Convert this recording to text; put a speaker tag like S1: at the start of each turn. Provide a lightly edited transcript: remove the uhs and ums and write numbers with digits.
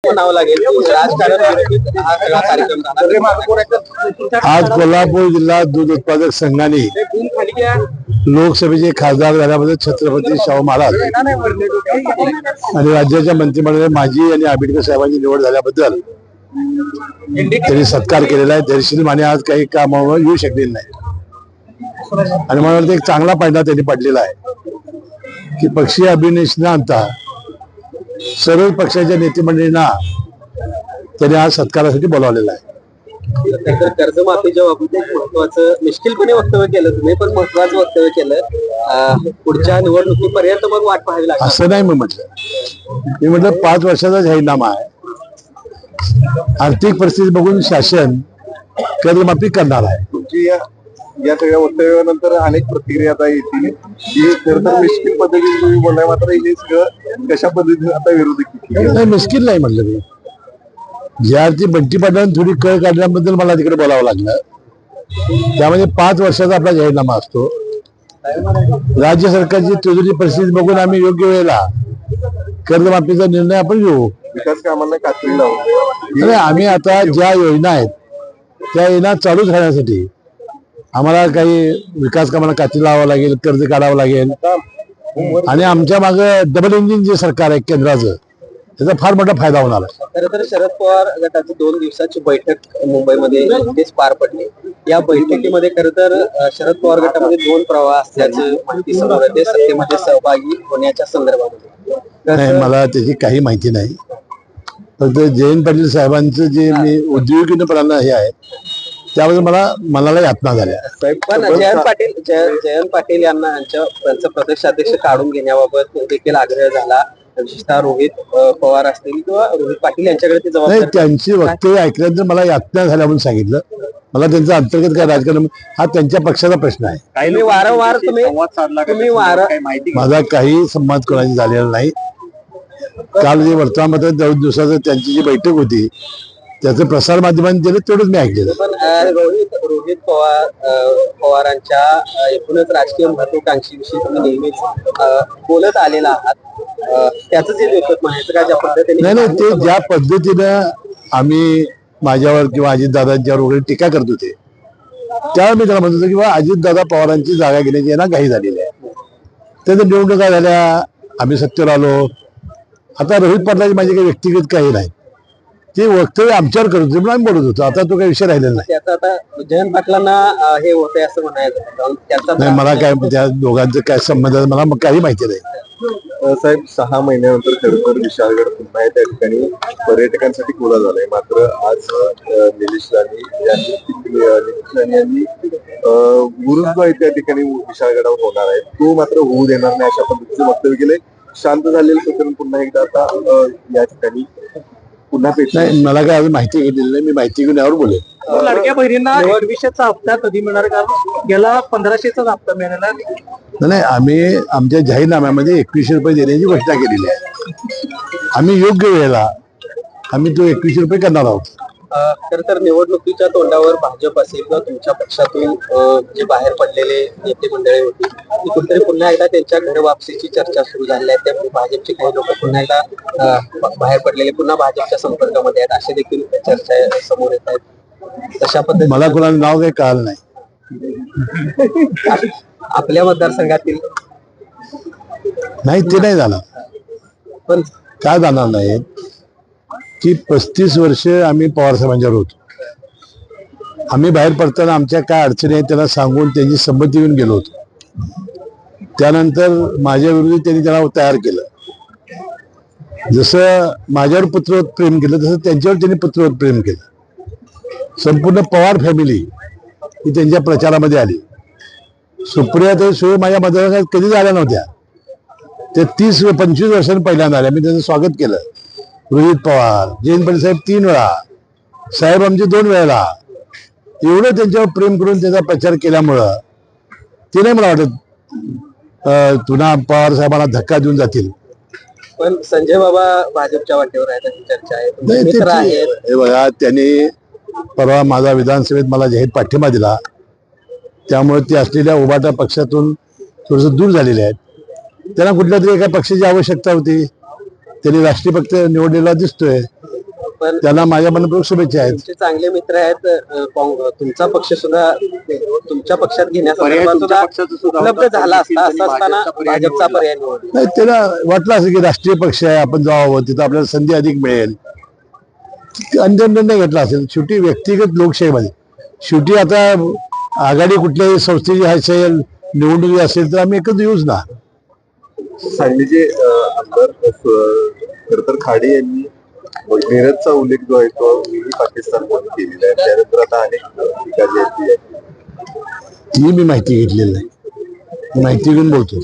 S1: म्हणावं लागेल राजकारण विरोधी हा सगळा कार्यक्रम झाला.
S2: आज कोल्हापूर जिल्हा दूध उत्पादक संघाने लोकसभेचे खासदार झाल्याबद्दल छत्रपती शाहू महाराज आणि राज्याच्या मंत्रिमंडळात माजी आणि आंबेडकर साहेबांची निवड झाल्याबद्दल त्यांनी सत्कार केलेला आहे. दर्शनी माने आज काही कामावर येऊ शकलेले नाही आणि मला वाटतं एक चांगला पायंडा त्यांनी पडलेला आहे की पक्षीय अभिनेश न आणता सर्व पक्षाच्या नेते मंडळींना त्यांनी आज सत्कारासाठी बोलावलेला आहे.
S1: कर्जमाफीच्या बाबतीत एक महत्वाचं निश्चितपणे वक्तव्य केलं तुम्ही, पण महत्वाचं वक्तव्य केलं पुढच्या निवडणुकीपर्यंत मग वाट पाहावी लागेल
S2: असं नाही. मी म्हटलं 5 वर्षाचा जाहीरनामा आहे. आर्थिक परिस्थिती बघून शासन कर्जमाफी करणार आहे.
S3: तुमची या सगळ्या वक्तव्यानंतर अनेक प्रतिक्रिया आता येतील की खरं तर मिश्किल पद्धतीने तुम्ही बोललाय, मात्र हे सगळं कशा पद्धतीने आता विरोधी
S2: नाही मिश्किल नाही म्हणलं मी. ज्या अर्थी बंटी पाटलांनी थोडी कळ काढल्याबद्दल मला तिकडे बोलावं लागलं. त्यामध्ये 5 वर्षाचा आपला जाहीरनामा असतो. राज्य सरकारची तिजोरी परिस्थिती बघून आम्ही योग्य वेळेला कर्जमाफीचा निर्णय आपण घेऊ.
S3: विकास कामांना कात्री लावून
S2: नाही, आम्ही आता ज्या योजना आहेत त्या योजना चालूच राहण्यासाठी आम्हाला काही विकास कामांना कात्री लावावं लागेल, कर्ज काढावं लागेल आणि आमच्या मागे डबल इंजिन जे सरकार आहे केंद्राचं त्याचा फार मोठा फायदा होणार आहे.
S1: खरं तर शरद पवार गटाची 2 दिवसाची बैठक मुंबईमध्ये नुकतीच पार पडली. या बैठकीमध्ये खरं तर शरद पवार गटामध्ये 2 प्रवाह असल्याची माहिती समोर येते सत्तेमध्ये सहभागी होण्याच्या संदर्भामध्ये.
S2: नाही, मला त्याची काही माहिती नाही. फक्त जयंत पाटील साहेबांचं जे मी उद्योगीपणाला हे आहे त्याबद्दल मला मनाला यातना झाल्या.
S1: पण जयंत पाटील यांना त्यांचं प्रदेशाध्यक्ष काढून घेण्याबाबत देखील आग्रह झाला. विशेषतः रोहित पवार असतील किंवा रोहित पाटील यांच्याकडे ती
S2: नाही, त्यांची वक्तव्य ऐकल्यानंतर मला यातना झाल्या म्हणून सांगितलं. मला त्यांचं अंतर्गत काय राजकारण हा त्यांच्या पक्षाचा प्रश्न आहे.
S1: वारंवार
S2: माझा काही संवाद कोणाशी झालेला नाही. काल जे वर्तमानपत्रात 2 दिवसाचं त्यांची जी बैठक होती त्याचं प्रसार माध्यमांनी दिलं तेवढंच मी ऐकलेलं.
S1: पण रोहित पवारांच्या एकूणच राजकीय महत्वाकांक्षीविषयी तुम्ही नेहमीच बोलत आलेला आहात. त्याच जे लेखक म्हणायचं का ज्या पद्धतीने
S2: नाही ते ज्या पद्धतीनं आम्ही माझ्यावर किंवा अजितदादांच्यावर वगैरे टीका करत होते त्यावेळी मी त्याला म्हणत होतो किंवा अजितदादा पवारांची जागा घेण्याची यांना घाई झालेली आहे. त्याच्या निवडणुका झाल्या, आम्ही सत्तेवर आलो. आता रोहित पाटलाची माझी काही व्यक्तिगत काही नाही. ते वक्तव्य आमच्यावर करत होते म्हणून आम्ही बोलत होतो. आता तो काही विषय राहिलेला नाही.
S1: त्याचा आता जयंत पाटलांना हे होतंय असं म्हणायचं
S2: नाही. मला काय त्या दोघांचं काय संबंध आहे मला काही माहिती नाही.
S3: साहेब 6 महिन्यानंतर खरं तर विशाळगड पुन्हा त्या ठिकाणी पर्यटकांसाठी खुला झालाय. मात्र आज निलेश राणे यांनी गुरुद्वारा त्या ठिकाणी विशाळगडावर होणार आहे तो मात्र होऊ देणार नाही अशा पद्धतीचे वक्तव्य केले. शांत झालेलं प्रकरण पुन्हा एकदा आता या ठिकाणी पुन्हा
S2: नाही. मला काय अजून माहिती घेतलेली नाही. मी माहिती घेऊन यावर बोलेल.
S1: लाडक्या बहिणींना 2100चा हप्ता कधी मिळणार? कारण गेला 1500चा हप्ता मिळाला
S2: नाही. आम्ही आमच्या जाहीरनाम्यामध्ये 2100 रुपये देण्याची घोषणा केलेली आहे. आम्ही योग्य वेळेला आम्ही तो 2100 रुपये करणार आहोत.
S1: खर तर निवडणुकीच्या तोंडावर भाजप असेल किंवा तुमच्या पक्षातून जे बाहेर पडलेले नेते मंडळी होती ती कुठेतरी पुन्हा एकदा त्यांच्या घर वापसीची चर्चा सुरू झाली आहे. त्या भाजपचे काही लोक पुन्हा एकदा बाहेर पडलेले पुन्हा भाजपच्या संपर्कामध्ये आहेत असे देखील चर्चा समोर येत आहेत. तशा पद्धतीने
S2: मला कोणाचं नाव काही कळलं नाही.
S1: आपल्या मतदारसंघातील
S2: नाही ते नाही जाणार.
S1: पण
S2: काय जाणार नाही की 35 वर्ष आम्ही पवार साहेबांच्यावर होतो. आम्ही बाहेर पडताना आमच्या काय अडचणी आहेत त्यांना सांगून त्यांची संमती घेऊन गेलो होतो. त्यानंतर माझ्या विरोधी त्यांनी त्याला तयार केलं. जसं माझ्यावर पुत्रवत प्रेम केलं तसं त्यांच्यावर त्यांनी पुत्रवत प्रेम केलं. संपूर्ण पवार फॅमिली ही त्यांच्या प्रचारामध्ये आली. सुप्रिया सोय माझ्या मतदारसंघात कधीच आल्या नव्हत्या. ते 30-25 वर्षांनी पहिल्यांदा आल्या. मी त्यांचं स्वागत केलं. रोहित पवार, जयंत पाटील साहेब 3 वेळा, साहेब आमचे 2 वेळेला. एवढं त्यांच्यावर प्रेम करून त्याचा प्रचार केल्यामुळं ते नाही मला वाटत पुन्हा पवार साहेबांना धक्का देऊन जातील.
S1: पण संजय बाबा भाजपच्या वाटेवर आहेत अशी चर्चा आहे.
S2: हे बघा, त्यांनी परवा माझा विधानसभेत मला जाहीर पाठिंबा दिला. त्यामुळे ते असलेल्या उभाटा पक्षातून थोडंसं दूर झालेले आहेत. त्यांना कुठल्या तरी एका पक्षाची आवश्यकता होती. त्यांनी राष्ट्रीय पक्ष निवडलेला दिसतोय.
S1: पण
S2: त्याला माझ्या मनपूर्वक शुभेच्छा आहेत.
S1: तुमचे चांगले मित्र आहेत. तुमचा पक्ष सुद्धा तुमच्या पक्षात घेण्यासाठी सुद्धा उपलब्ध झाला असता. असं असताना भाजपचा पर्याय निवडला.
S2: नाही, त्याला वाटलं असं की राष्ट्रीय पक्ष आहे, आपण जावं, तिथं आपल्याला संधी अधिक मिळेल, अंतिम निर्णय घेतला असेल. शेवटी व्यक्तिगत लोकशाहीमध्ये शेवटी आता आघाडी कुठल्याही संस्थेची असेल, निवडणुकी असेल तर आम्ही एकत्र येऊच ना.
S3: सांगलीचे आमदार खर तर खाडे यांनी मिरजचा उल्लेख जो आहे तो मिनी पाकिस्तान म्हणून केलेला आहे. त्यानंतर आता अनेक ठिकाणी आहेत
S2: ती मी माहिती घेतलेली नाही, माहिती घेऊन बोलतो.